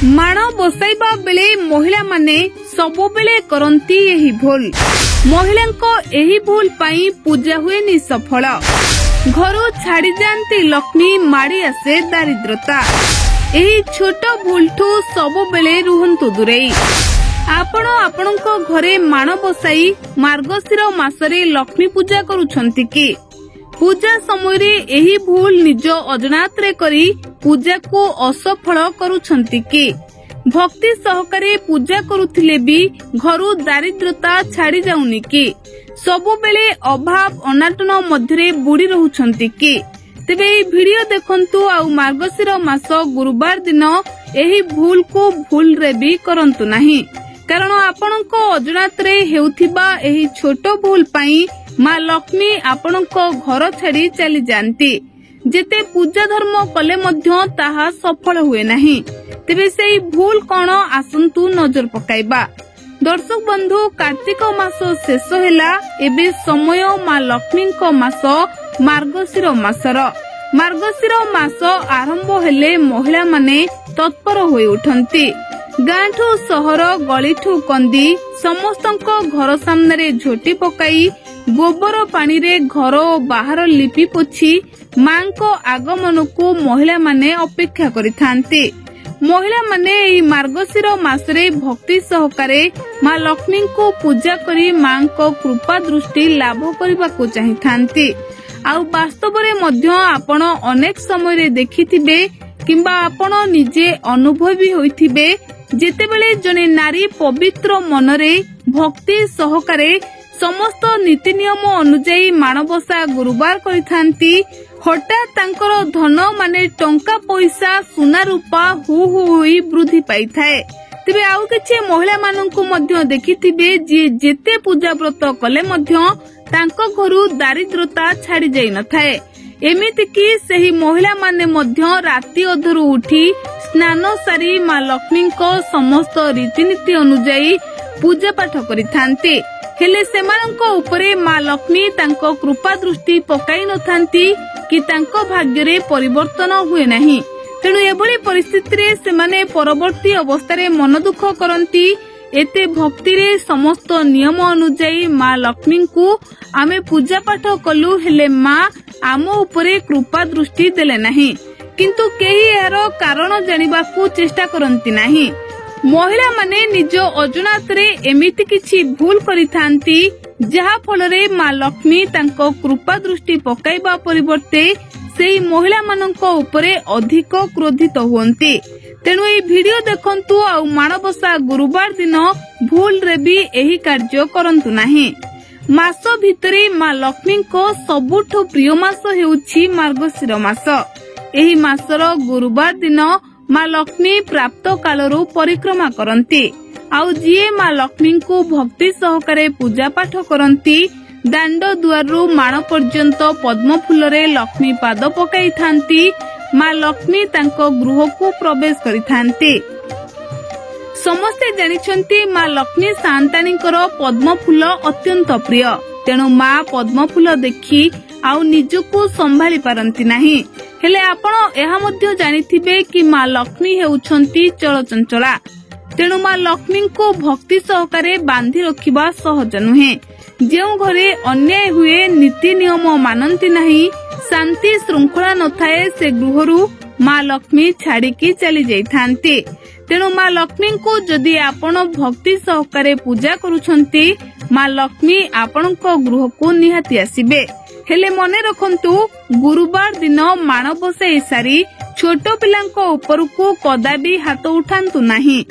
माण बसाइबा बेले महिला माने सबुबेले करंती एही भूल। महिलांको एही भूल पाई पूजा हुएनी सफल। घरू छाड़ी जाती लक्ष्मी माड़ी आसे दारिद्रता। एही छोट भूलठू सबुबेले रुहंतु दूरेई। आपण आपणको घरे माण बसाई मार्गशीर मासरे लक्ष्मी पूजा करूछंती कि पूजा समय रे एही भूल निज अजनातरे करी पूजा को असफल करूछंती कि भक्ति सहकारे पूजा करुथिले भी घरू दारिद्रता छाड़ी जाउनी कि सबुबेले अभाव अनाटन मध्यरे बुड़ी रहुछंती कि तेबे एही वीडियो देखंतु आउ मार्गशीर मास गुरुवार दिन एही भूल को भूल रे भी करंतु नाही, कारण आपणको अजनातरे हेउथिबा एही छोट भूल पाई माँ लक्ष्मी आपणको घर छाड़ी चली जाती। जेते पूजा धर्म कले मध्य ताहा सफल हुए नाही। तेबे सेही भूल कौन आसंतु नजर पकाइबा। दर्शक बंधु, कार्तिक मास शेष हेला, एबे समय माँ लक्ष्मी को मास मार्गशीर मासर। मार्गशीर मास आरंभ हेले महिला माने तत्पर होई उठंती। गाँठू सहर गलीठू कंदी समस्तंको घर सामने झोटी पकाई गोबर पानी रे घर बाहर लिपि पोछि मां को आगमन को महिला माने अपेक्षा करिथांती। महिला माने एही मार्गशीर मासरे भक्ति सहकारे मां लक्ष्मी को पूजा करी मां को कृपा दृष्टि लाभ करबा को चाहिथांती। आउ वास्तव रे मध्य आपण अनेक समय रे देखिथिबे किंबा आपण निजे अनुभवी होइथिबे जेतेबेले जने नारी पवित्र मनरे भक्ति सहकारे समस्त नीति नियम अनुजाई माणबसा गुरुवार करिथांती, हठात तांकर धन माने टंका पैसा सुना रूपा हु होई वृद्धि पाई थाए। तेबे आउ किछि महिला माननकु मध्य देखिथिबे जे जेते पूजा व्रत कले मध्य तांको घरु दारिद्रता छाड़ी जाई न थाए। एमिति कि सेही महिला माने मध्य राति अधरू उठी स्नान सारी माँ लक्ष्मी को समस्त रीतिनीति अनुजाई पूजा पाठ करिथांती। हेले सेमानंको उपरे माँ लक्ष्मी तांको कृपा दृष्टि पकाई नथांती कि तांको भाग्य रे परिवर्तन हुए नाही। तेणु एभली परिस्थिति रे सेमाने परवर्ती अवस्था मन दुख करंती। एते भक्ति रे समस्त नियम अनुजाई माँ लक्ष्मी को आमे पूजा पाठ कलु, हेले माँ आम उपरे कृपा दृष्टि देले नाही, किंतु केही एहार कारण जानिबाकू चेष्टा करंती नाही। महिला माने निज अजनातरे एमिति किछि भूल करिथांती जहा फलरे माँ लक्ष्मी तांको कृपा दृष्टि पकाइबा परिवर्ते सेही महिला मानंको उपरे अधिक क्रोधित हुअंती। तेणु एही वीडियो देखंतु आउ माणबसा गुरुवार दिन भूल रे भी एही कार्य करंतु नाही। मास भितरे माँ लक्ष्मी को सबुठु प्रिय मास हेउछि मार्गशीर मास। एही मासर गुरुवार दिन माँ लक्ष्मी प्राप्त कालरू परिक्रमा करंती। आउ जिए माँ लक्ष्मी को भक्ति सहकारे पूजा पाठ करंती दांड दुआरू माण पर्यंत पद्म फूल रे लक्ष्मी पाद पकाई थांती। माँ लक्ष्मी तांको गृह को प्रवेश करिथांती। समस्ते जानिछंती माँ लक्ष्मी सांतानीकर पद्म फूल अत्यंत प्रिय। तेणु माँ पद्म फूल देखी आउ निजको संभाली पारंती नाही। हेले आपण एहा मध्य जानिथिबे कि माँ लक्ष्मी हेउछंती चलचंचला। तेणु माँ लक्ष्मी को भक्ति सहकारे बांधी रखिबा सहज नुहे। जेउ घरे अन्याय हुए नीति नियम मानंती नाही, शांति श्रृंखला नथाए, से गृहरु माँ लक्ष्मी छाड़िकी चली जाइथांती। तेणु माँ लक्ष्मी को जदि आपण भक्ति सहकारे पूजा करूछंती, माँ लक्ष्मी आपणको गृह को निहाती आसीबे। हेले मने रखंतु, गुरुवार दिन माण बसाई सारी छोट पिलांको उपरकू कदाबी हाथ उठांतु नाही,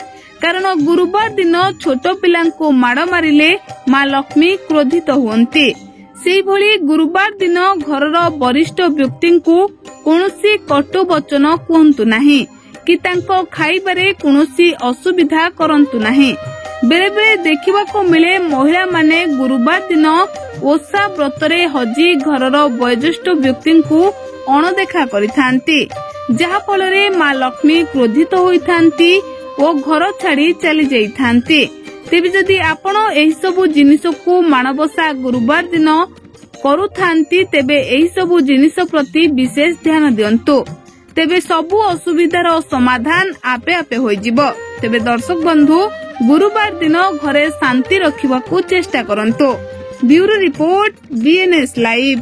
कारण गुरुवार दिन छोट पिलांको माड़ मारिले माँ लक्ष्मी क्रोधित हुअंती। सेही भली गुरुवार दिन घरर वरिष्ठ व्यक्ति को कोनोसी कटु वचन कहंतु नाही कि तांको खाइबारे कोनोसी असुविधा करंतु नाही। बेले बेले देखिबा को मिले महिला माने गुरुवार दिन ओषा व्रतरे हजी घरर वयोज्येष्ठ व्यक्ति को अणदेखा करिथांती, जहा फलरे माँ लक्ष्मी क्रोधित होइथांती ओ घर छाड़ी चली जाइथांती। तेबे जदि आपण एही सबु जिनिस को माणबसा गुरुवार दिन करुथांती, तेबे एही सबु जिनिस प्रति विशेष ध्यान दियंतु। तेबे सबु असुविधार समाधान आपे आपे होइजिबो। तेबे दर्शक बंधु गुरुवार दिन घरे शांति रखिबाकू चेष्टा करंतु। Bureau report BNS live.